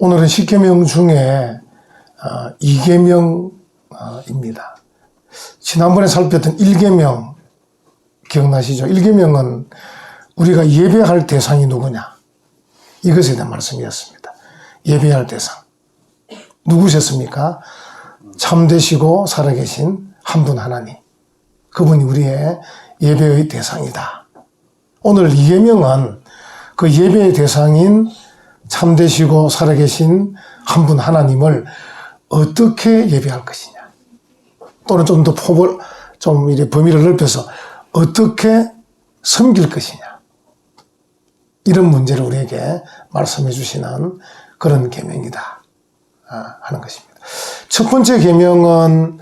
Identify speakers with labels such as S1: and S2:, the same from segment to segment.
S1: 오늘은 10계명 중에 2계명입니다. 지난번에 살폈던 1계명 기억나시죠? 1계명은 우리가 예배할 대상이 누구냐? 이것에 대한 말씀이었습니다. 예배할 대상. 누구셨습니까? 참되시고 살아계신 한 분 하나님. 그분이 우리의 예배의 대상이다. 오늘 2계명은 그 예배의 대상인 참되시고 살아계신 한 분 하나님을 어떻게 예배할 것이냐. 또는 좀 더 범위를 넓혀서 어떻게 섬길 것이냐. 이런 문제를 우리에게 말씀해 주시는 그런 계명이다 하는 것입니다. 첫 번째 계명은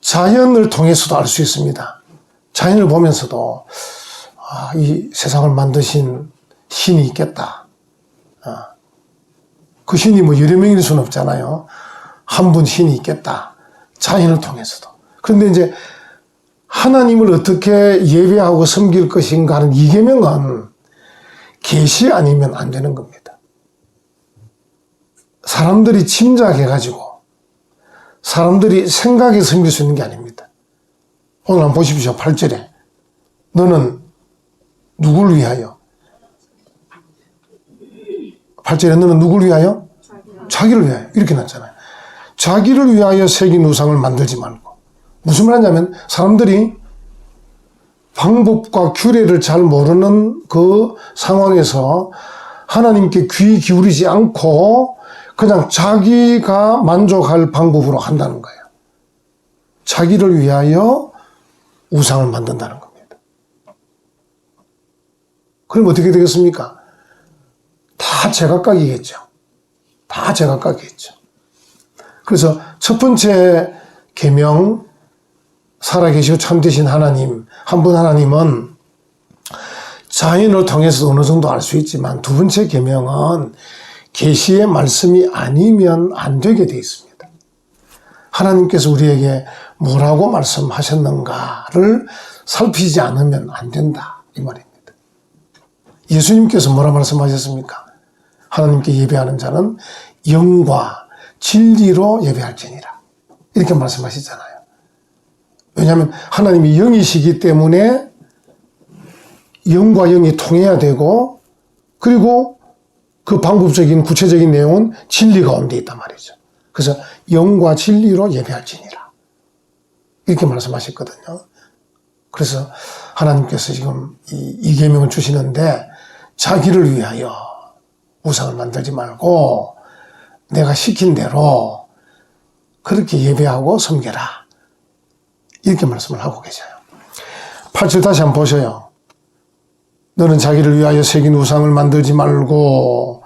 S1: 자연을 통해서도 알 수 있습니다. 자연을 보면서도 이 세상을 만드신 신이 있겠다. 그 신이 뭐 여러 명일 수는 없잖아요. 한 분 신이 있겠다. 자연을 통해서도. 그런데 이제 하나님을 어떻게 예배하고 섬길 것인가 하는 이 계명은 계시 아니면 안 되는 겁니다. 사람들이 짐작해가지고 사람들이 생각해 섬길 수 있는 게 아닙니다. 오늘 한번 보십시오. 8절에 너는 누굴 위하여? 8절에 너는 누굴 위하여? 자기를 위하여. 이렇게 났잖아요. 자기를 위하여 새긴 우상을 만들지 말고. 무슨 말 하냐면 사람들이 방법과 규례를 잘 모르는 그 상황에서 하나님께 귀 기울이지 않고 그냥 자기가 만족할 방법으로 한다는 거예요. 자기를 위하여 우상을 만든다는 겁니다. 그럼 어떻게 되겠습니까? 다 제각각이겠죠. 다 제각각이겠죠. 그래서 첫 번째 계명, 살아계시고 참되신 하나님, 한 분 하나님은 자연을 통해서 어느 정도 알 수 있지만 두 번째 계명은 계시의 말씀이 아니면 안 되게 되어 있습니다. 하나님께서 우리에게 뭐라고 말씀하셨는가를 살피지 않으면 안 된다. 이 말입니다. 예수님께서 뭐라 말씀하셨습니까? 하나님께 예배하는 자는 영과 진리로 예배할지니라. 이렇게 말씀하시잖아요. 왜냐하면 하나님이 영이시기 때문에 영과 영이 통해야 되고 그리고 그 방법적인 구체적인 내용은 진리 가운데 있단 말이죠. 그래서 영과 진리로 예배할지니라. 이렇게 말씀하셨거든요. 그래서 하나님께서 지금 이 계명을 주시는데 자기를 위하여 우상을 만들지 말고 내가 시킨 대로 그렇게 예배하고 섬겨라. 이렇게 말씀을 하고 계셔요. 8절 다시 한번 보셔요. 너는 자기를 위하여 새긴 우상을 만들지 말고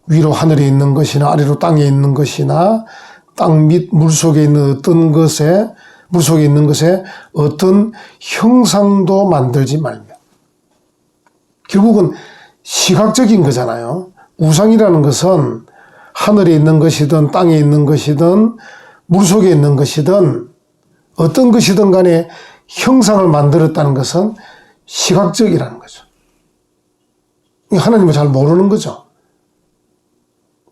S1: 위로 하늘에 있는 것이나 아래로 땅에 있는 것이나 땅 밑 물속에 있는 물속에 있는 것에 어떤 형상도 만들지 말며. 결국은 시각적인 거잖아요. 우상이라는 것은 하늘에 있는 것이든 땅에 있는 것이든 물속에 있는 것이든 어떤 것이든 간에 형상을 만들었다는 것은 시각적이라는 거죠. 하나님을 잘 모르는 거죠.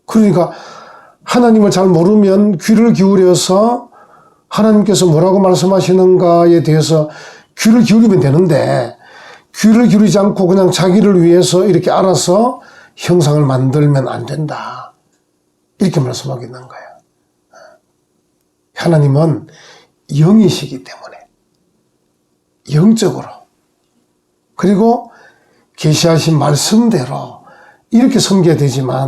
S1: 그러니까 하나님을 잘 모르면 귀를 기울여서 하나님께서 뭐라고 말씀하시는가에 대해서 귀를 기울이면 되는데 귀를 기울이지 않고 그냥 자기를 위해서 이렇게 알아서 형상을 만들면 안 된다. 이렇게 말씀하고 있는 거예요. 하나님은 영이시기 때문에 영적으로 그리고 계시하신 말씀대로 이렇게 섬겨야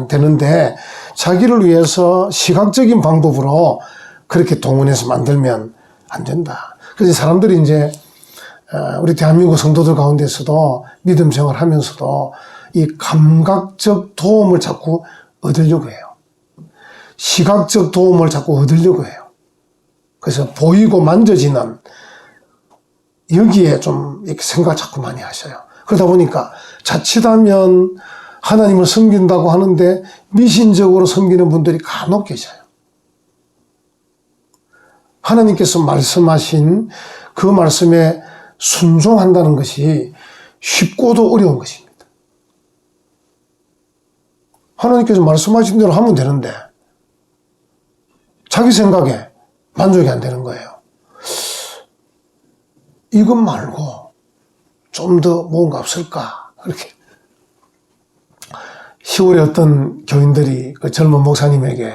S1: 되는데 자기를 위해서 시각적인 방법으로 그렇게 동원해서 만들면 안 된다. 그래서 사람들이 이제 우리 대한민국 성도들 가운데서도 믿음 생활하면서도 이 감각적 도움을 자꾸 얻으려고 해요. 시각적 도움을 자꾸 얻으려고 해요. 그래서 보이고 만져지는 여기에 좀 이렇게 생각을 자꾸 많이 하셔요. 그러다 보니까 자칫하면 하나님을 섬긴다고 하는데 미신적으로 섬기는 분들이 간혹 계셔요. 하나님께서 말씀하신 그 말씀에 순종한다는 것이 쉽고도 어려운 것입니다. 하나님께서 말씀하신 대로 하면 되는데 자기 생각에 만족이 안 되는 거예요. 이것 말고 좀 더 뭔가 없을까? 그렇게 10월에 어떤 교인들이 그 젊은 목사님에게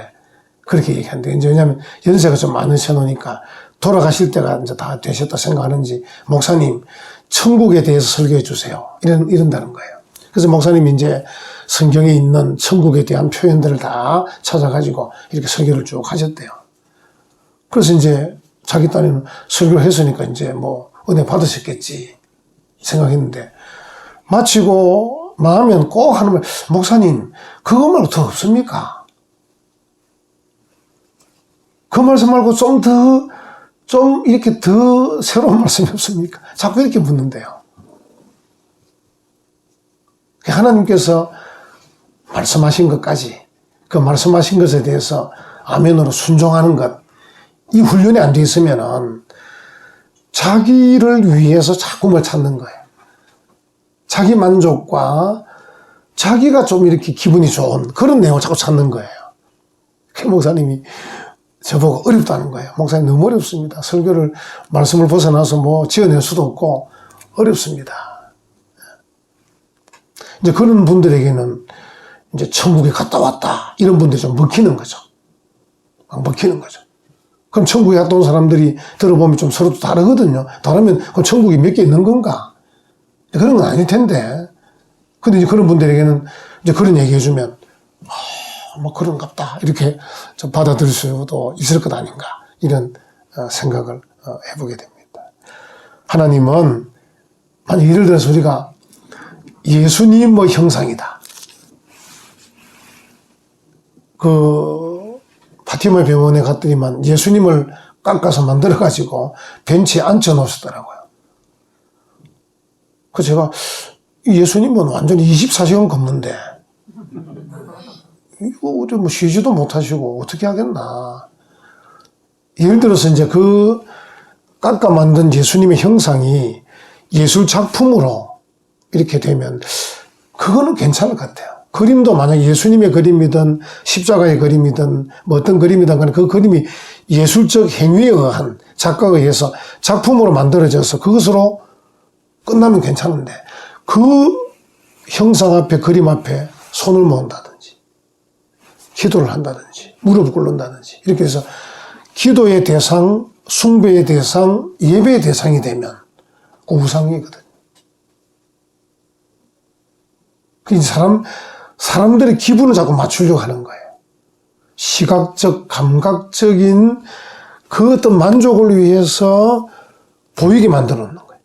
S1: 그렇게 얘기한대. 이제 왜냐하면 연세가 좀 많으셔놓으니까 돌아가실 때가 이제 다 되셨다 생각하는지 목사님 천국에 대해서 설교해 주세요. 이런다는 거예요. 그래서 목사님이 이제 성경에 있는 천국에 대한 표현들을 다 찾아가지고 이렇게 설교를 쭉 하셨대요. 그래서 이제 자기 딴에는 설교를 했으니까 이제 뭐 은혜 받으셨겠지 생각했는데 마치고 나면 꼭 하는 말, 목사님 그거 말고 더 없습니까? 그 말씀 말고 좀 이렇게 더 새로운 말씀이 없습니까? 자꾸 이렇게 묻는데요. 하나님께서 말씀하신 것까지 그 말씀하신 것에 대해서 아멘으로 순종하는 것, 이 훈련이 안 돼 있으면은 자기를 위해서 자꾸 뭘 찾는 거예요. 자기 만족과 자기가 좀 이렇게 기분이 좋은 그런 내용을 자꾸 찾는 거예요. 그 목사님이 저보고 어렵다는 거예요. 목사님 너무 어렵습니다. 설교를 말씀을 벗어나서 뭐 지어낼 수도 없고 어렵습니다. 이제 그런 분들에게는 이제 천국에 갔다 왔다 이런 분들이 좀 먹히는 거죠. 먹히는 거죠. 그럼 천국에 갔다 온 사람들이 들어보면 좀 서로 다르거든요. 다르면 그럼 천국이 몇 개 있는 건가? 그런 건 아닐 텐데. 근데 이제 그런 분들에게는 이제 그런 얘기 해주면 뭐 그런갑다 이렇게 좀 받아들일 수도 있을 것 아닌가 이런 생각을 해보게 됩니다. 하나님은 만약 예를 들어서 우리가 예수님의 형상이다. 그 파티마 병원에 갔더니만 예수님을 깎아서 만들어가지고 벤치에 앉혀 놓으셨더라고요. 그 제가 예수님은 완전히 24시간 걷는데 이거 뭐 쉬지도 못하시고 어떻게 하겠나. 예를 들어서 이제 그 깎아 만든 예수님의 형상이 예술 작품으로 이렇게 되면 그거는 괜찮을 것 같아요. 그림도 만약 예수님의 그림이든 십자가의 그림이든 뭐 어떤 그림이든 간에 그 그림이 예술적 행위에 의한 작가에 의해서 작품으로 만들어져서 그것으로 끝나면 괜찮은데 그 형상 앞에 그림 앞에 손을 모은다든지 기도를 한다든지 무릎을 꿇는다든지 이렇게 해서 기도의 대상, 숭배의 대상, 예배의 대상이 되면 그 우상이거든요. 사람들의 기분을 자꾸 맞추려고 하는 거예요. 시각적, 감각적인 그 어떤 만족을 위해서 보이게 만들어 놓는 거예요.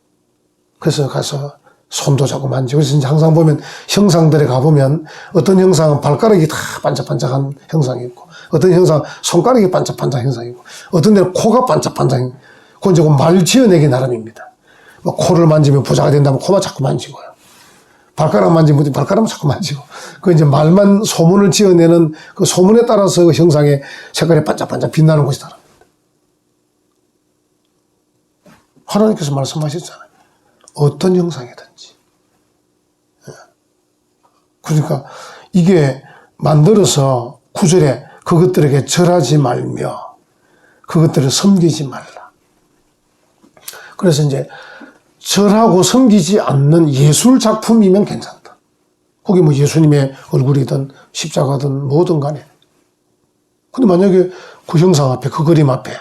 S1: 그래서 가서 손도 자꾸 만지고, 그래서 이제 항상 보면 형상들에 가보면 어떤 형상은 발가락이 다 반짝반짝한 형상이 있고, 어떤 형상은 손가락이 반짝반짝한 형상이 있고, 어떤 데는 코가 반짝반짝한, 그건 이제 말 지어내기 나름입니다. 뭐 코를 만지면 부자가 된다면 코만 자꾸 만지고요. 발가락 만지면 발가락만 자꾸 만지고. 그 이제 말만 소문을 지어내는 그 소문에 따라서 그 형상의 색깔이 반짝반짝 빛나는 곳이 다릅니다. 하나님께서 말씀하셨잖아요. 어떤 형상이든지. 그러니까 이게 만들어서 구절에 그것들에게 절하지 말며 그것들을 섬기지 말라. 그래서 이제 절하고 섬기지 않는 예술 작품이면 괜찮다. 거기 뭐 예수님의 얼굴이든 십자가든 뭐든 간에. 근데 만약에 그 형상 앞에, 그 그림 앞에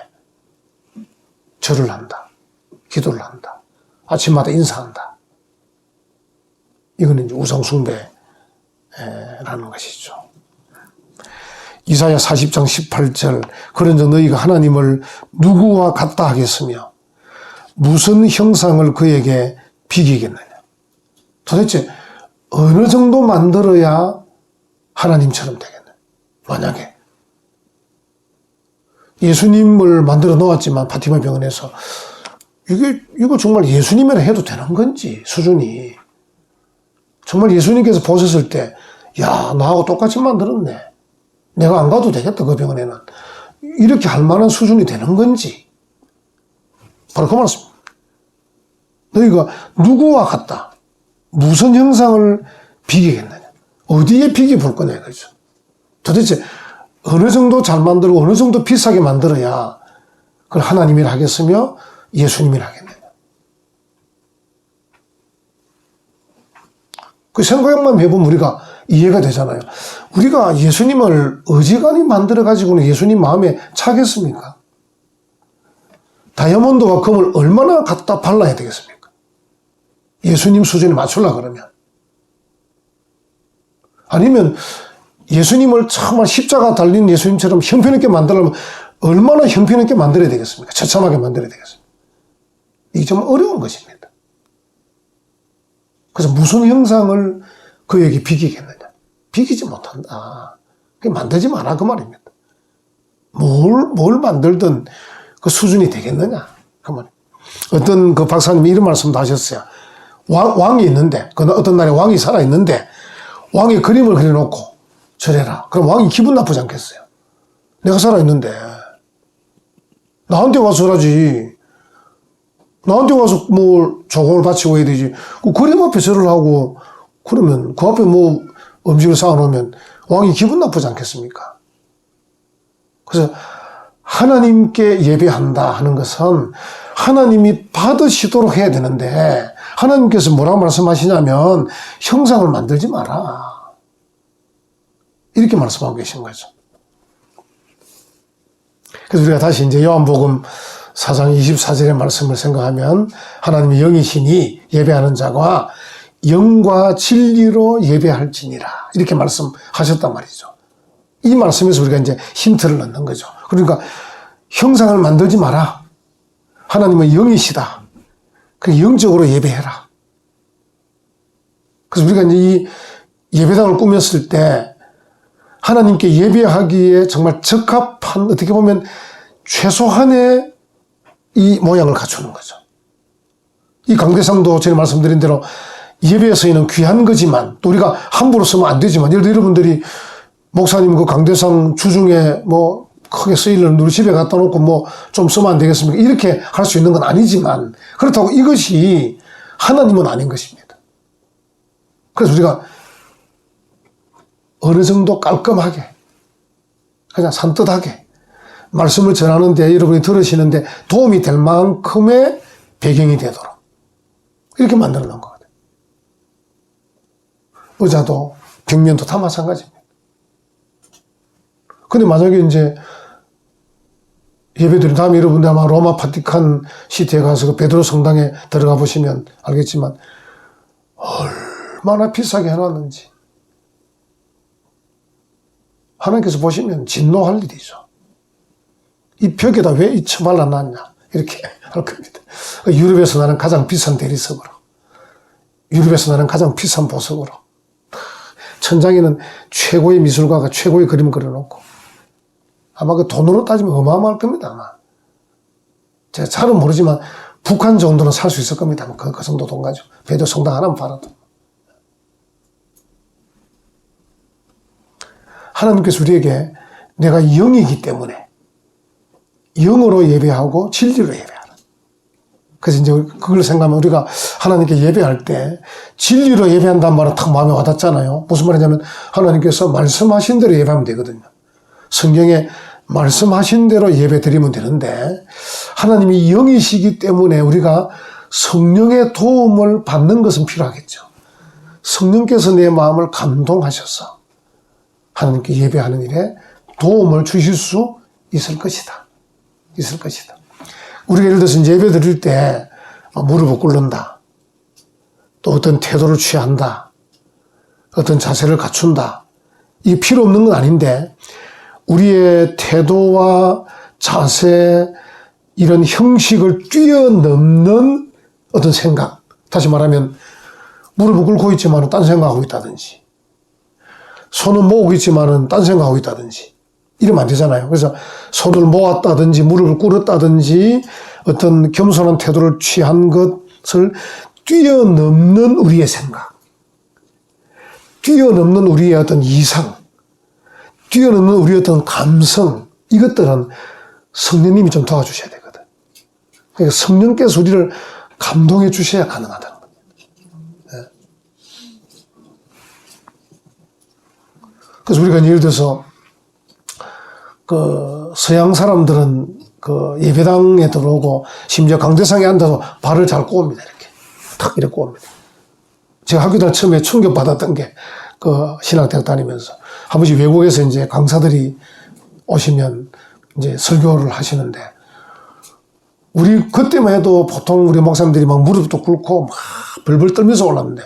S1: 절을 한다. 기도를 한다. 아침마다 인사한다. 이거는 이제 우상숭배라는 것이죠. 이사야 40장 18절 그런즉 너희가 하나님을 누구와 같다 하겠으며 무슨 형상을 그에게 비기겠느냐. 도대체 어느 정도 만들어야 하나님처럼 되겠느냐. 만약에 예수님을 만들어 놓았지만 파티마 병원에서 이거 정말 예수님이라 해도 되는 건지 수준이. 정말 예수님께서 보셨을 때 야 나하고 똑같이 만들었네. 내가 안 가도 되겠다 그 병원에는. 이렇게 할 만한 수준이 되는 건지. 바로 그 말씀. 너희가 누구와 같다. 무슨 형상을 비기겠느냐. 어디에 픽이 불 거냐 이거죠. 도대체 어느 정도 잘 만들고 어느 정도 비싸게 만들어야 그걸 하나님이 하겠으며 예수님이 하겠느냐. 그 생각만 해보면 우리가 이해가 되잖아요. 우리가 예수님을 어지간히 만들어가지고는 예수님 마음에 차겠습니까? 다이아몬드와 금을 얼마나 갖다 발라야 되겠습니까? 예수님 수준에 맞추려고 그러면. 아니면 예수님을 정말 십자가 달린 예수님처럼 형편있게 만들려면 얼마나 형편있게 만들어야 되겠습니까? 처참하게 만들어야 되겠습니까? 이게 좀 어려운 것입니다. 그래서 무슨 형상을 그에게 비기겠느냐? 비기지 못한다. 만들지 마라 그 말입니다. 뭘 만들든 그 수준이 되겠느냐? 그 말. 어떤 그 박사님이 이런 말씀도 하셨어요. 왕이 있는데, 어떤 날에 왕이 살아있는데, 왕의 그림을 그려놓고 절해라. 그럼 왕이 기분 나쁘지 않겠어요? 내가 살아있는데, 나한테 와서 하지. 나한테 와서 뭐 조공을 바치고 해야 되지. 그 그림 앞에 절을 하고, 그러면 그 앞에 뭐 음식을 쌓아놓으면 왕이 기분 나쁘지 않겠습니까? 그래서 하나님께 예배한다 하는 것은 하나님이 받으시도록 해야 되는데 하나님께서 뭐라고 말씀하시냐면 형상을 만들지 마라. 이렇게 말씀하고 계신 거죠. 그래서 우리가 다시 이제 요한복음 4장 24절의 말씀을 생각하면 하나님의 영이시니 예배하는 자가 영과 진리로 예배할지니라 이렇게 말씀하셨단 말이죠. 이 말씀에서 우리가 이제 힌트를 넣는 거죠. 그러니까 형상을 만들지 마라. 하나님은 영이시다. 그 영적으로 예배해라. 그래서 우리가 이제 이 예배당을 꾸몄을 때 하나님께 예배하기에 정말 적합한 어떻게 보면 최소한의 이 모양을 갖추는 거죠. 이 강대상도 전에 말씀드린 대로 예배에 쓰이는 귀한 거지만 또 우리가 함부로 쓰면 안 되지만 예를 들어 여러분들이 목사님 그 강대상 주중에 뭐 크게 쓰이는 우리 집에 갖다 놓고 뭐 좀 쓰면 안 되겠습니까? 이렇게 할 수 있는 건 아니지만 그렇다고 이것이 하나님은 아닌 것입니다. 그래서 우리가 어느 정도 깔끔하게 그냥 산뜻하게 말씀을 전하는데 여러분이 들으시는데 도움이 될 만큼의 배경이 되도록 이렇게 만들어 놓은 거거든요. 의자도 벽면도 다 마찬가지입니다. 근데 만약에 이제 예배드린 다음에 여러분들 아마 로마 바티칸 시티에 가서 그 베드로 성당에 들어가 보시면 알겠지만 얼마나 비싸게 해놨는지 하나님께서 보시면 진노할 일이죠. 이 벽에다 왜 이 처발라 놨냐 이렇게 할 겁니다. 유럽에서 나는 가장 비싼 대리석으로 유럽에서 나는 가장 비싼 보석으로 천장에는 최고의 미술가가 최고의 그림 그려놓고 아마 그 돈으로 따지면 어마어마할 겁니다. 아마 제가 잘은 모르지만 북한 정도는 살 수 있을 겁니다. 그 정도 돈 가지고 베드로 성당 하나만 팔아도. 하나님께서 우리에게 내가 영이기 때문에 영으로 예배하고 진리로 예배하라. 그래서 이제 그걸 생각하면 우리가 하나님께 예배할 때 진리로 예배한다는 말은 딱 마음에 와닿잖아요. 무슨 말이냐면 하나님께서 말씀하신 대로 예배하면 되거든요. 성경에 말씀하신 대로 예배 드리면 되는데 하나님이 영이시기 때문에 우리가 성령의 도움을 받는 것은 필요하겠죠. 성령께서 내 마음을 감동하셔서 하나님께 예배하는 일에 도움을 주실 수 있을 것이다. 있을 것이다. 우리가 예를 들어서 예배 드릴 때 무릎을 꿇는다. 또 어떤 태도를 취한다. 어떤 자세를 갖춘다. 이게 필요 없는 건 아닌데 우리의 태도와 자세 이런 형식을 뛰어넘는 어떤 생각. 다시 말하면 무릎을 꿇고 있지만 딴 생각하고 있다든지 손은 모으고 있지만 딴 생각하고 있다든지 이러면 안 되잖아요. 그래서 손을 모았다든지 무릎을 꿇었다든지 어떤 겸손한 태도를 취한 것을 뛰어넘는 우리의 생각, 뛰어넘는 우리의 어떤 이상, 뛰어넘는 우리의 어떤 감성, 이것들은 성령님이 좀 도와주셔야 되거든. 그러니까 성령께서 우리를 감동해 주셔야 가능하다는 겁니다. 네. 그래서 우리가 예를 들어서 그 서양 사람들은 그 예배당에 들어오고 심지어 강대상에 앉아서 발을 잘 꼬웁니다. 이렇게 탁 이렇게 꼬웁니다. 제가 학교 다닐 처음에 충격받았던 게 그 신학대학 다니면서 한 번씩 외국에서 이제 강사들이 오시면 이제 설교를 하시는데 우리 그때만 해도 보통 우리 목사님들이 막 무릎도 꿇고 막 벌벌 떨면서 올랐는데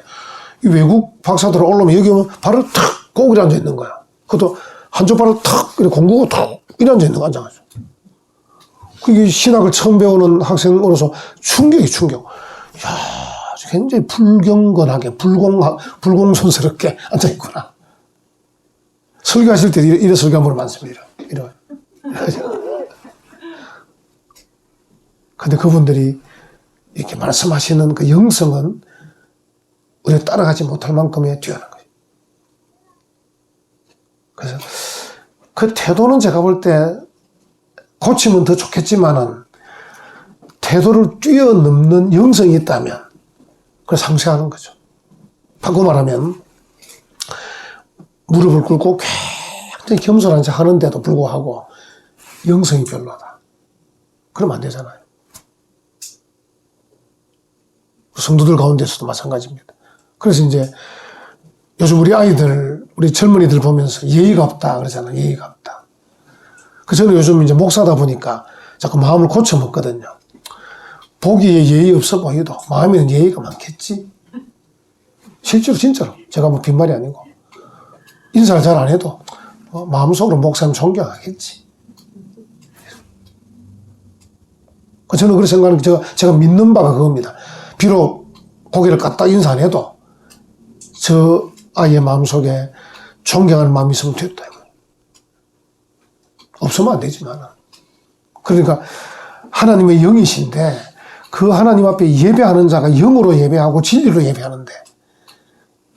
S1: 이 외국 박사들 올라오면 여기 오면 발을 탁 꼬고 앉아 있는 거야. 그것도 한쪽 발을 탁 이렇게 공구고 탁 이렇게 앉아 있는 거 앉아가지고. 그게 신학을 처음 배우는 학생으로서 충격. 이야, 굉장히 불경건하게, 불공손스럽게 앉아있구나. 설교하실 때 이래 설교한 분 많습니다. 이래. 근데 그분들이 이렇게 말씀하시는 그 영성은 우리가 따라가지 못할 만큼의 뛰어난 거예요. 그래서 그 태도는 제가 볼 때 고치면 더 좋겠지만은 태도를 뛰어넘는 영성이 있다면 그걸 상쇄하는 거죠. 바꿔 말하면 무릎을 꿇고 굉장히 겸손한 척 하는데도 불구하고 영성이 별로다. 그러면 안 되잖아요. 성도들 가운데서도 마찬가지입니다. 그래서 이제 요즘 우리 아이들, 우리 젊은이들 보면서 예의가 없다 그러잖아요. 예의가 없다. 그 저는 요즘 이제 목사다 보니까 자꾸 마음을 고쳐 먹거든요. 보기에 예의 없어 보여도 마음에는 예의가 많겠지. 실제로 진짜로 제가 뭐 빈말이 아니고 인사를 잘 안 해도 마음속으로 목사님 존경하겠지. 저는 그렇게 생각하는 제가 믿는 바가 그겁니다. 비록 고개를 까딱 인사 안 해도 저 아이의 마음속에 존경하는 마음이 있으면 됐다. 없으면 안 되지만. 그러니까 하나님의 영이신데 그 하나님 앞에 예배하는 자가 영으로 예배하고 진리로 예배하는데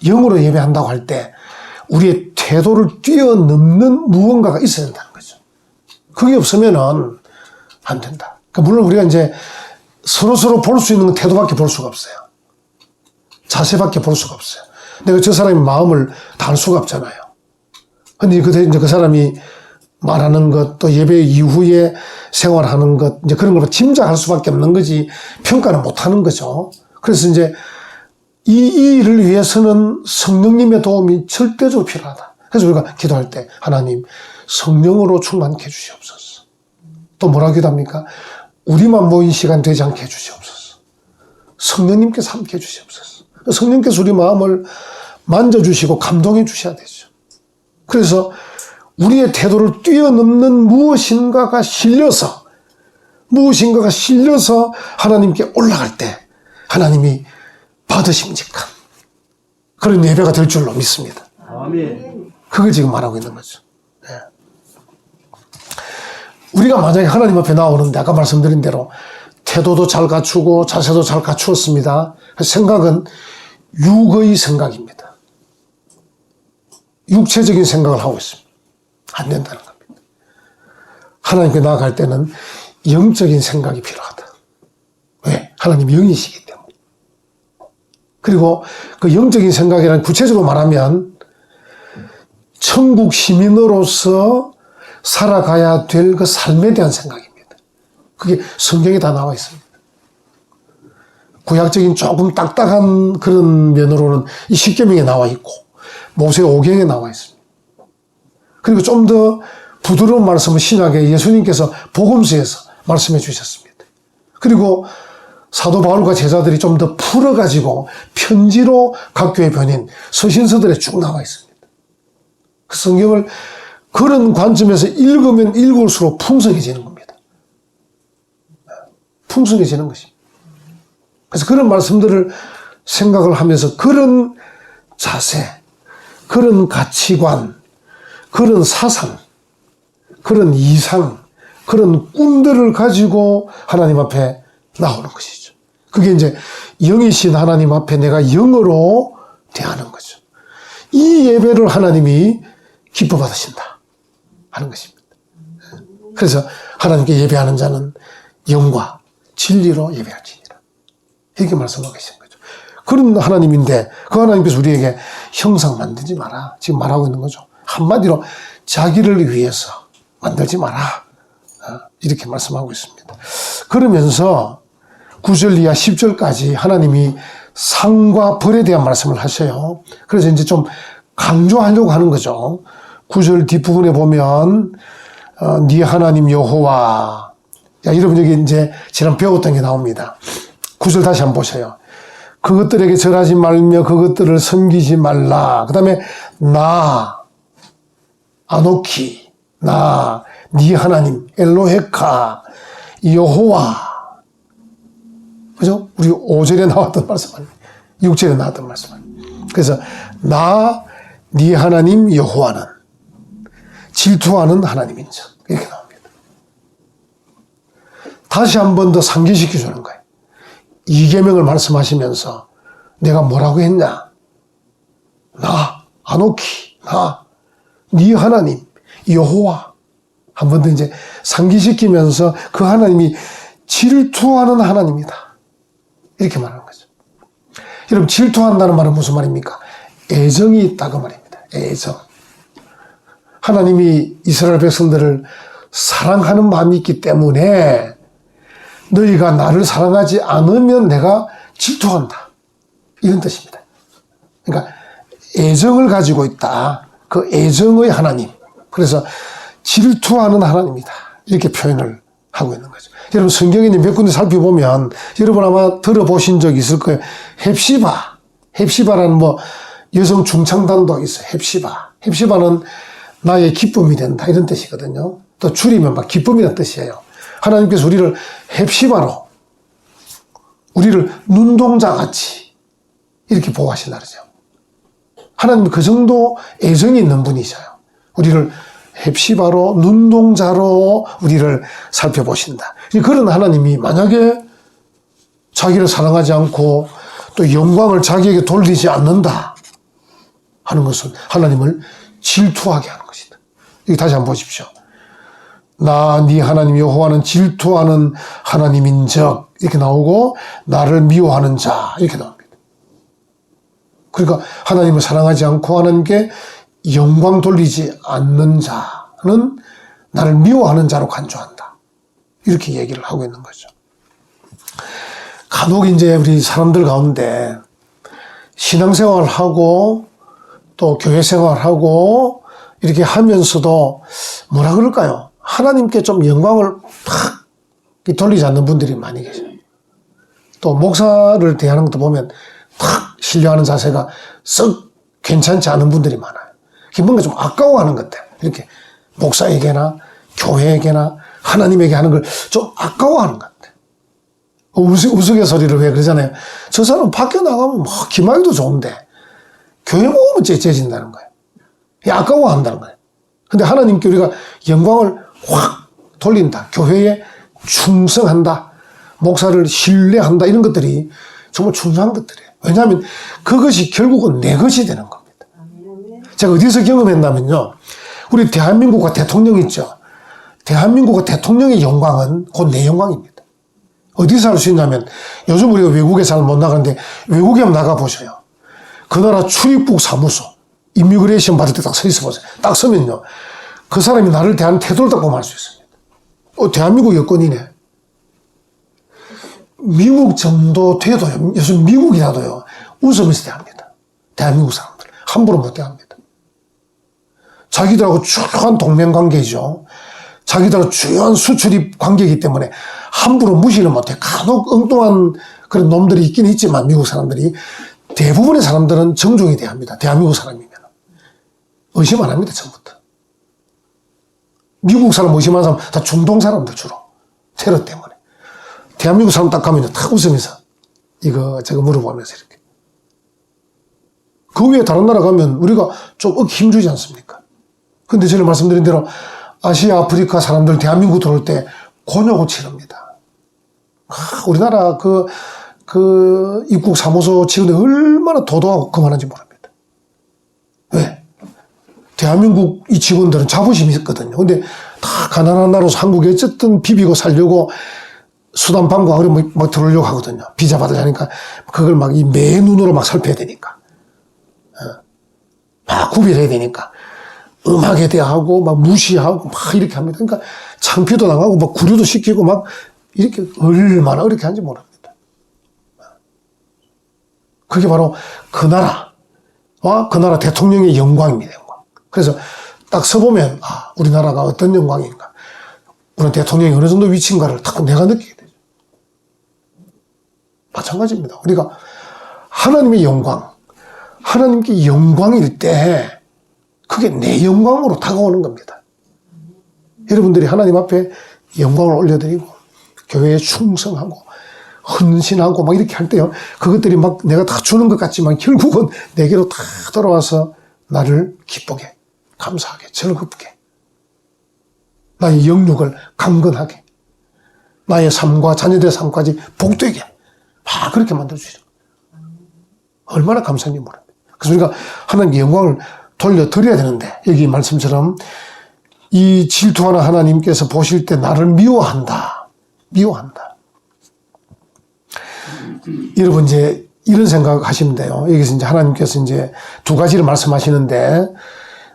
S1: 영으로 예배한다고 할 때 우리의 태도를 뛰어넘는 무언가가 있어야 된다는 거죠. 그게 없으면은 안 된다. 그러니까 물론 우리가 이제 서로 볼 수 있는 태도밖에 볼 수가 없어요. 자세밖에 볼 수가 없어요. 내가 저 사람의 마음을 다 알 수가 없잖아요. 근데 이제 그 사람이 말하는 것, 또 예배 이후에 생활하는 것, 이제 그런 걸 짐작할 수밖에 없는 거지, 평가는 못 하는 거죠. 그래서 이제 이 일을 위해서는 성령님의 도움이 절대적으로 필요하다. 그래서 우리가 기도할 때, 하나님, 성령으로 충만케 해주시옵소서. 또 뭐라 기도합니까? 우리만 모인 시간 되지 않게 해주시옵소서. 성령님께서 함께 해주시옵소서. 성령께서 우리 마음을 만져주시고 감동해 주셔야 되죠. 그래서 우리의 태도를 뛰어넘는 무엇인가가 실려서 하나님께 올라갈 때 하나님이 받으심직한 그런 예배가 될 줄로 믿습니다.
S2: 아멘.
S1: 그걸 지금 말하고 있는 거죠. 네. 우리가 만약에 하나님 앞에 나오는데 아까 말씀드린 대로 태도도 잘 갖추고 자세도 잘 갖추었습니다. 생각은 육의 생각입니다. 육체적인 생각을 하고 있습니다. 안 된다는 겁니다. 하나님께 나아갈 때는 영적인 생각이 필요하다. 왜? 하나님 영이시기 때문에. 그리고 그 영적인 생각이란 구체적으로 말하면 천국 시민으로서 살아가야 될 그 삶에 대한 생각입니다. 그게 성경에 다 나와 있습니다. 구약적인 조금 딱딱한 그런 면으로는 이 십계명에 나와 있고 모세오경에 나와 있습니다. 그리고 좀 더 부드러운 말씀을 신약에 예수님께서 복음서에서 말씀해 주셨습니다. 그리고 사도 바울과 제자들이 좀 더 풀어가지고 편지로 각 교회 변인 서신서들에 쭉 나와 있습니다. 그 성경을 그런 관점에서 읽으면 읽을수록 풍성해지는 겁니다. 풍성해지는 것입니다. 그래서 그런 말씀들을 생각을 하면서 그런 자세, 그런 가치관, 그런 사상, 그런 이상, 그런 꿈들을 가지고 하나님 앞에 나오는 것이죠. 그게 이제 영이신 하나님 앞에 내가 영으로 대하는 거죠. 이 예배를 하나님이 기뻐 받으신다 하는 것입니다. 그래서 하나님께 예배하는 자는 영과 진리로 예배할지니라. 이렇게 말씀하고 계신 거죠. 그런 하나님인데 그 하나님께서 우리에게 형상 만들지 마라. 지금 말하고 있는 거죠. 한마디로 자기를 위해서 만들지 마라. 이렇게 말씀하고 있습니다. 그러면서 9절 이하 10절까지 하나님이 상과 벌에 대한 말씀을 하셔요. 그래서 이제 좀 강조하려고 하는 거죠. 9절 뒷부분에 보면 네 하나님 여호와, 여러분 여기 이제 지난 배웠던 게 나옵니다. 9절 다시 한번 보세요. 그것들에게 절하지 말며 그것들을 섬기지 말라. 그 다음에 나 아노키, 나 네 하나님 엘로헤카 여호와, 그죠? 우리 5절에 나왔던 말씀 아니에요? 6절에 나왔던 말씀 아니에요? 그래서 나 네 하나님 여호와는 질투하는 하나님인즉, 이렇게 나옵니다. 다시 한 번 더 상기시켜 주는 거예요. 이 계명을 말씀하시면서 내가 뭐라고 했냐? 나 아노키, 나 네 하나님 여호와, 한 번 더 이제 상기시키면서 그 하나님이 질투하는 하나님이다, 이렇게 말하는 거죠. 여러분, 질투한다는 말은 무슨 말입니까? 애정이 있다고 말입니다. 애정. 하나님이 이스라엘 백성들을 사랑하는 마음이 있기 때문에 너희가 나를 사랑하지 않으면 내가 질투한다, 이런 뜻입니다. 그러니까 애정을 가지고 있다. 그 애정의 하나님. 그래서 질투하는 하나님이다, 이렇게 표현을 하고 있는 거죠. 여러분, 성경에 몇 군데 살펴보면 여러분 아마 들어보신 적 있을 거예요. 헵시바라는 여성 중창단도 있어요. 헵시바는 나의 기쁨이 된다, 이런 뜻이거든요. 또 줄이면 기쁨이라는 뜻이에요. 하나님께서 우리를 헵시바로, 우리를 눈동자같이 이렇게 보호하신다 그러죠. 하나님은 그 정도 애정이 있는 분이셔요. 우리를 헵시바로, 눈동자로 우리를 살펴보신다. 그런 하나님이 만약에 자기를 사랑하지 않고 또 영광을 자기에게 돌리지 않는다 하는 것은 하나님을 질투하게 하는 것이다. 여기 다시 한번 보십시오. 나 네 하나님 여호와는 질투하는 하나님인즉, 이렇게 나오고 나를 미워하는 자, 이렇게 나옵니다. 그러니까 하나님을 사랑하지 않고 하나님께 영광 돌리지 않는 자는 나를 미워하는 자로 간주한다, 이렇게 얘기를 하고 있는 거죠. 간혹 이제 우리 사람들 가운데 신앙생활을 하고 또 교회 생활하고 이렇게 하면서도 뭐라 그럴까요? 하나님께 좀 영광을 탁 돌리지 않는 분들이 많이 계셔요. 또 목사를 대하는 것도 보면 탁 신뢰하는 자세가 썩 괜찮지 않은 분들이 많아요. 뭔가 좀 아까워하는 것 같아요. 이렇게 목사에게나 교회에게나 하나님에게 하는 걸 좀 아까워하는 것 같아요. 우스갯소리를 왜 그러잖아요. 저 사람 밖에 나가면 기막이도 좋은데 교회 모으면 째진다는 거예요. 아까워한다는 거예요. 근데 하나님께 우리가 영광을 확 돌린다, 교회에 충성한다, 목사를 신뢰한다, 이런 것들이 정말 중요한 것들이에요. 왜냐하면 그것이 결국은 내 것이 되는 겁니다. 제가 어디서 경험했냐면요, 우리 대한민국과 대통령 있죠. 대한민국과 대통령의 영광은 곧 내 영광입니다. 어디서 할 수 있냐면, 요즘 우리가 외국에 잘 못 나가는데 외국에 한번 나가보셔요. 그 나라 출입국 사무소 이미그레이션 받을 때 딱 서 있어 보세요. 딱 서면요, 그 사람이 나를 대하는 태도를 딱 보면 알 수 있습니다. 대한민국 여권이네. 미국 정도 돼도요, 요즘 미국이라도요, 웃으면서 대합니다. 대한민국 사람들 함부로 못 대합니다. 자기들하고 중요한 동맹관계죠. 자기들하고 중요한 수출입 관계이기 때문에 함부로 무시를 못해. 간혹 엉뚱한 그런 놈들이 있긴 있지만, 미국 사람들이 대부분의 사람들은 정중히 대합니다. 대한민국 사람이면 의심 안 합니다. 처음부터. 미국 사람 의심하는 사람 다 중동 사람들, 주로 테러 때문에. 대한민국 사람 딱 가면 다 웃으면서 이거 물어보면서 이렇게. 그 외에 다른 나라 가면 우리가 좀 힘주지 않습니까? 근데 전에 말씀드린 대로 아시아, 아프리카 사람들 대한민국 들어올 때 곤욕을 치릅니다. 우리나라 그 입국 사무소 직원이 얼마나 도도하고 그만한지 모릅니다. 왜? 대한민국 이 직원들은 자부심이 있거든요. 근데 다 가난한 나라로서 한국에 어쨌든 비비고 살려고 수단 방법으로 막 들어오려고 하거든요. 비자 받으려니까 그걸 막 이 매 눈으로 막 살펴야 되니까. 막 구별해야 되니까. 음악에 대하고 막 무시하고 막 이렇게 합니다. 그러니까 창피도 당하고 막 구류도 시키고 막 이렇게 얼마나 어렵게 하는지 모릅니다. 그게 바로 그 나라와 그 나라 대통령의 영광입니다. 영광. 그래서 딱 서보면 우리나라가 어떤 영광인가, 우리 대통령이 어느 정도 위치인가를 딱 내가 느끼게 되죠. 마찬가지입니다. 우리가 하나님의 영광, 하나님께 영광일 때 그게 내 영광으로 다가오는 겁니다. 여러분들이 하나님 앞에 영광을 올려드리고 교회에 충성하고 헌신하고 막 이렇게 할 때요, 그것들이 막 내가 다 주는 것 같지만 결국은 내게로 다 돌아와서 나를 기쁘게, 감사하게, 즐겁게, 나의 영육을 강건하게, 나의 삶과 자녀들의 삶까지 복되게 막 그렇게 만들어주시죠. 얼마나 감사한지 모릅니다. 그래서 우리가 하나님께 영광을 돌려드려야 되는데, 여기 말씀처럼 이 질투하는 하나님께서 보실 때 나를 미워한다. 미워한다. 여러분 이제 이런 생각 하시면 돼요. 여기서 이제 하나님께서 이제 두 가지를 말씀하시는데,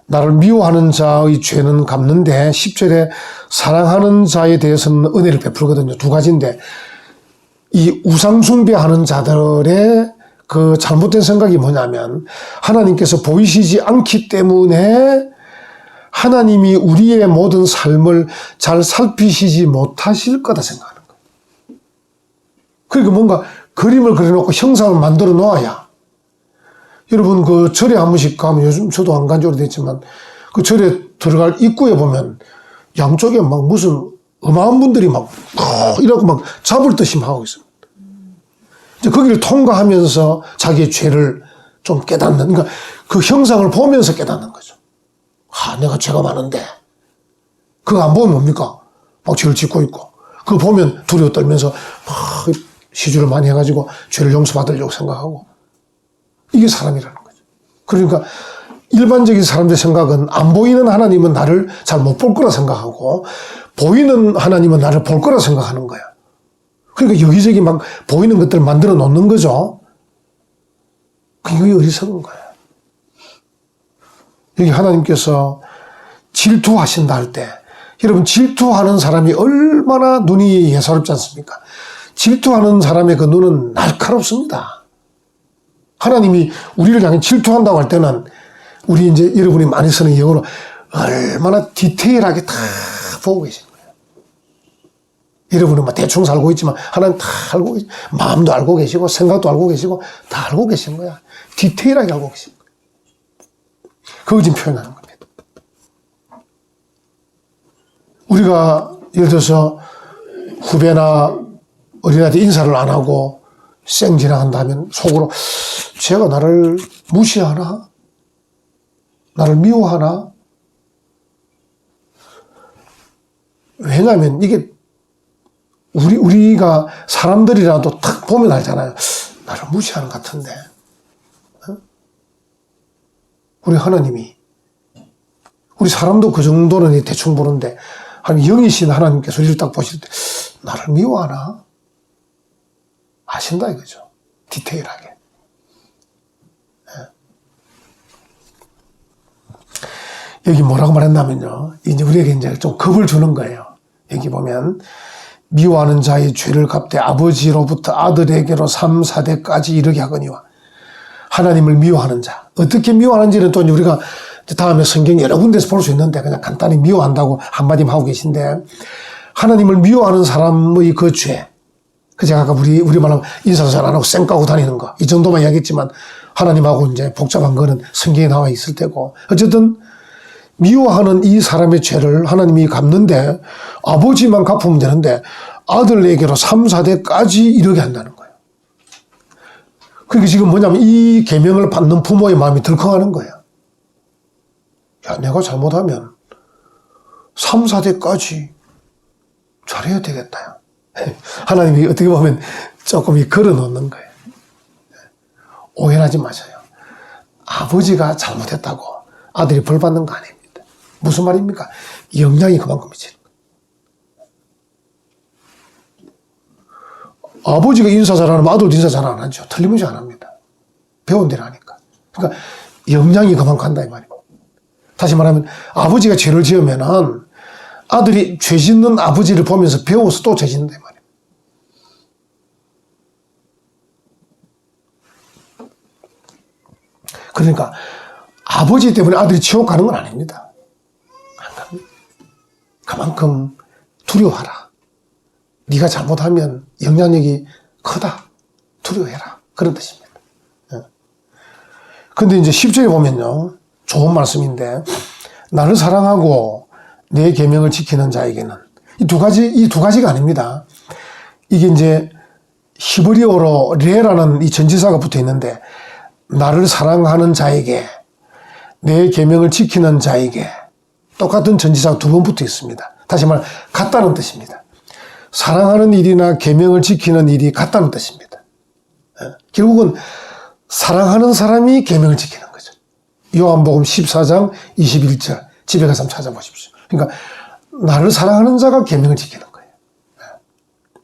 S1: 나를 미워하는 자의 죄는 갚는데 10절에 사랑하는 자에 대해서는 은혜를 베풀거든요. 두 가지인데, 이 우상숭배하는 자들의 그 잘못된 생각이 뭐냐면, 하나님께서 보이시지 않기 때문에 하나님이 우리의 모든 삶을 잘 살피시지 못하실 거다 생각하는 거예요. 그러니까 뭔가 그림을 그려놓고 형상을 만들어 놓아야, 여러분 그 절에 한 번씩 가면, 요즘 저도 안 간 지 오래됐지만 그 절에 들어갈 입구에 보면 양쪽에 막 무슨 어마한 분들이 막 이러고 막 잡을 듯이 하고 있습니다. 이제 거기를 통과하면서 자기의 죄를 좀 깨닫는, 그러니까 그 형상을 보면서 깨닫는 거죠. 내가 죄가 많은데, 그거 안 보면 뭡니까? 막 죄를 짓고 있고, 그거 보면 두려워 떨면서 막 시주를 많이 해가지고 죄를 용서받으려고 생각하고, 이게 사람이라는 거죠. 그러니까 일반적인 사람들의 생각은 안 보이는 하나님은 나를 잘 못 볼 거라 생각하고, 보이는 하나님은 나를 볼 거라 생각하는 거야. 그러니까 여기저기 막 보이는 것들을 만들어 놓는 거죠. 그게 어리석은 거예요. 여기 하나님께서 질투하신다 할 때, 여러분 질투하는 사람이 얼마나 눈이 예사롭지 않습니까? 질투하는 사람의 그 눈은 날카롭습니다. 하나님이 우리를 향해 질투한다고 할 때는, 우리 이제 여러분이 많이 쓰는 영어로 얼마나 디테일하게 다 보고 계신 거예요. 여러분은 막 대충 살고 있지만 하나님 다 알고 계시고, 마음도 알고 계시고 생각도 알고 계시고 다 알고 계신 거야. 디테일하게 알고 계신 거예요. 그거 지금 표현하는 겁니다. 우리가 예를 들어서 후배나 어린아이한테 인사를 안 하고 쌩 지나간다면 속으로 쟤가 나를 무시하나? 나를 미워하나? 왜냐하면 이게 우리가 사람들이라도 탁 보면 알잖아요. 나를 무시하는 것 같은데. 우리 하나님이, 우리 사람도 그 정도는 대충 보는데, 한 영이신 하나님께서 우리를 딱 보실 때 나를 미워하나? 아신다 이거죠. 디테일하게. 여기 뭐라고 말했냐면요, 이제 우리에게 이제 좀 겁을 주는 거예요. 여기 보면 미워하는 자의 죄를 갚되 아버지로부터 아들에게로 3, 4대까지 이르게 하거니와. 하나님을 미워하는 자, 어떻게 미워하는지는 또 우리가 다음에 성경 여러 군데서 볼 수 있는데, 그냥 간단히 미워한다고 한마디만 하고 계신데, 하나님을 미워하는 사람의 그 죄, 그 제가 아까 우리말로 인사도 잘 안 하고 쌩 까고 다니는 거, 이 정도만 이야기했지만 하나님하고 이제 복잡한 거는 성경에 나와 있을 테고, 어쨌든 미워하는 이 사람의 죄를 하나님이 갚는데, 아버지만 갚으면 되는데 아들에게로 3, 4대까지 이르게 한다는 거예요. 그게 지금 뭐냐면 이 계명을 받는 부모의 마음이 덜컹하는 거예요. 야, 내가 잘못하면 3, 4대까지 잘해야 되겠다. 하나님이 어떻게 보면 조금 걸어 놓는 거예요. 오해하지 마세요. 아버지가 잘못했다고 아들이 벌 받는 거 아닙니다. 무슨 말입니까? 영향이 그만큼 미치는 거예요. 아버지가 인사 잘하면 아들도 인사 잘 안 하죠. 틀림없이 안 합니다. 배운 대로 하니까. 그러니까 영향이 그만큼 간다 이 말이에요. 다시 말하면 아버지가 죄를 지으면은 아들이 죄 짓는 아버지를 보면서 배워서 또 죄 짓는다 말이에요. 그러니까 아버지 때문에 아들이 지옥 가는 건 아닙니다. 안 갑니다. 그만큼 두려워하라. 네가 잘못하면 영향력이 크다. 두려워해라. 그런 뜻입니다. 근데 이제 10절에 보면요. 좋은 말씀인데, 나를 사랑하고 내 계명을 지키는 자에게는 이 두 가지가 아닙니다. 이게 이제 히브리어로 레라는 이 전치사가 붙어 있는데, 나를 사랑하는 자에게, 내 계명을 지키는 자에게 똑같은 전치사가 두 번 붙어 있습니다. 다시 말 같다는 뜻입니다. 사랑하는 일이나 계명을 지키는 일이 같다는 뜻입니다. 결국은 사랑하는 사람이 계명을 지키는 거죠. 요한복음 14장 21절 집에 가서 한번 찾아보십시오. 그러니까 나를 사랑하는 자가 계명을 지키는 거예요.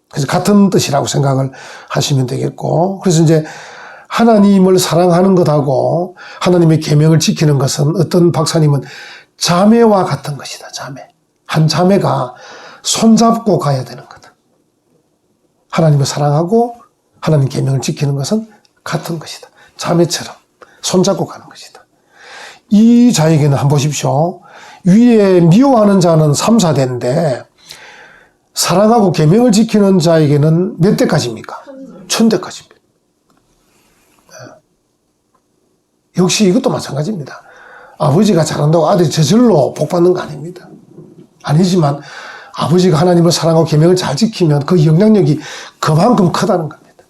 S1: 그래서 같은 뜻이라고 생각을 하시면 되겠고, 그래서 이제 하나님을 사랑하는 것하고 하나님의 계명을 지키는 것은 어떤 박사님은 자매와 같은 것이다. 자매. 한 자매가 손잡고 가야 되는 거다. 하나님을 사랑하고 하나님 계명을 지키는 것은 같은 것이다. 자매처럼 손잡고 가는 것이다. 이 자에게는 한번 보십시오. 위에 미워하는 자는 3, 4대인데 사랑하고 계명을 지키는 자에게는 몇 대까지입니까? 1000대까지입니다. 역시 이것도 마찬가지입니다. 아버지가 잘한다고 아들이 저절로 복받는 거 아닙니다. 아니지만 아버지가 하나님을 사랑하고 계명을 잘 지키면 그 영향력이 그만큼 크다는 겁니다.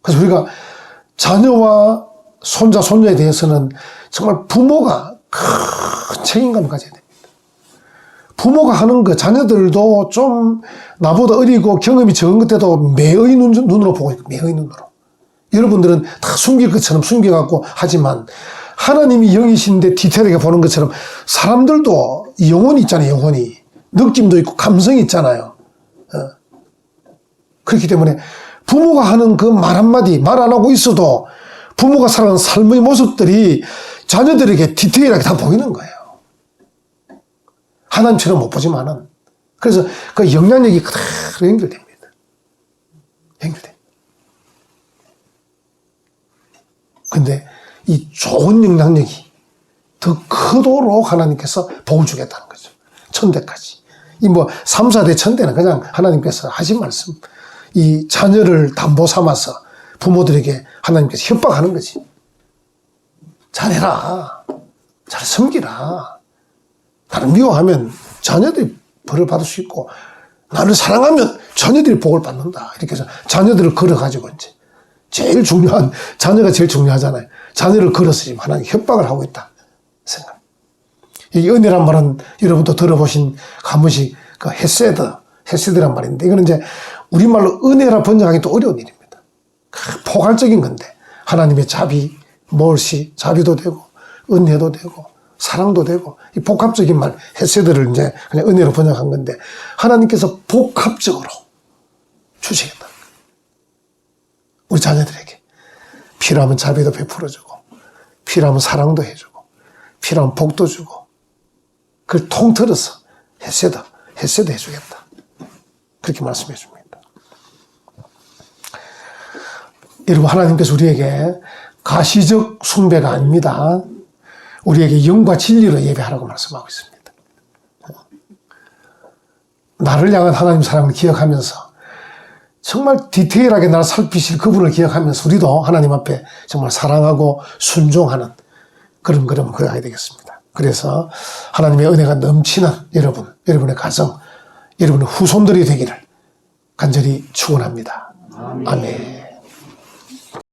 S1: 그래서 우리가 자녀와 손자, 손녀에 대해서는 정말 부모가 큰 책임감을 가져야 됩니다. 부모가 하는 거 자녀들도 좀 나보다 어리고 경험이 적은 것에도 매의 눈으로 보고 있고, 매의 눈으로. 여러분들은 다 숨길 것처럼 숨겨갖고 하지만 하나님이 영이신데 디테일하게 보는 것처럼 사람들도 영혼이 있잖아요. 영혼이. 느낌도 있고 감성이 있잖아요. 그렇기 때문에 부모가 하는 그 말 한마디 말 안 하고 있어도 부모가 살아가는 삶의 모습들이 자녀들에게 디테일하게 다 보이는 거예요. 하나님처럼 못 보지만은. 그래서 그 영향력이 그대로 연결됩니다. 연결됩니다. 근데 이 좋은 영향력이 더 크도록 하나님께서 복을 주겠다는 거죠. 1000대까지. 이 뭐 3, 4대 1000대는 그냥 하나님께서 하신 말씀. 이 자녀를 담보 삼아서 부모들에게 하나님께서 협박하는 거지. 잘해라. 잘 섬기라. 나를 미워하면 자녀들이 벌을 받을 수 있고, 나를 사랑하면 자녀들이 복을 받는다. 이렇게 해서 자녀들을 걸어가지고 이제 제일 중요한, 자녀가 제일 중요하잖아요. 자녀를 걸어서 지금 하나님 협박을 하고 있다. 생각. 이 은혜란 말은 여러분도 들어보신 한 번씩 그 헤세드란 말인데, 이거는 이제 우리말로 은혜라 번역하기 또 어려운 일입니다. 포괄적인 건데, 하나님의 자비, 몰시, 자비도 되고, 은혜도 되고, 사랑도 되고, 이 복합적인 말, 헤세드를 이제 그냥 은혜로 번역한 건데, 하나님께서 복합적으로 주시겠다. 우리 자녀들에게 필요하면 자비도 베풀어주고, 필요하면 사랑도 해주고, 필요하면 복도 주고, 그걸 통틀어서 헤세드 해주겠다. 그렇게 말씀해 줍니다. 여러분, 하나님께서 우리에게 가시적 숭배가 아닙니다. 우리에게 영과 진리로 예배하라고 말씀하고 있습니다. 나를 향한 하나님 사랑을 기억하면서 정말 디테일하게 나를 살피실 그분을 기억하면서 우리도 하나님 앞에 정말 사랑하고 순종하는 그런 걸음을 걸어야 되겠습니다. 그래서 하나님의 은혜가 넘치는 여러분의 가정, 여러분의 후손들이 되기를 간절히 축원합니다. 아멘.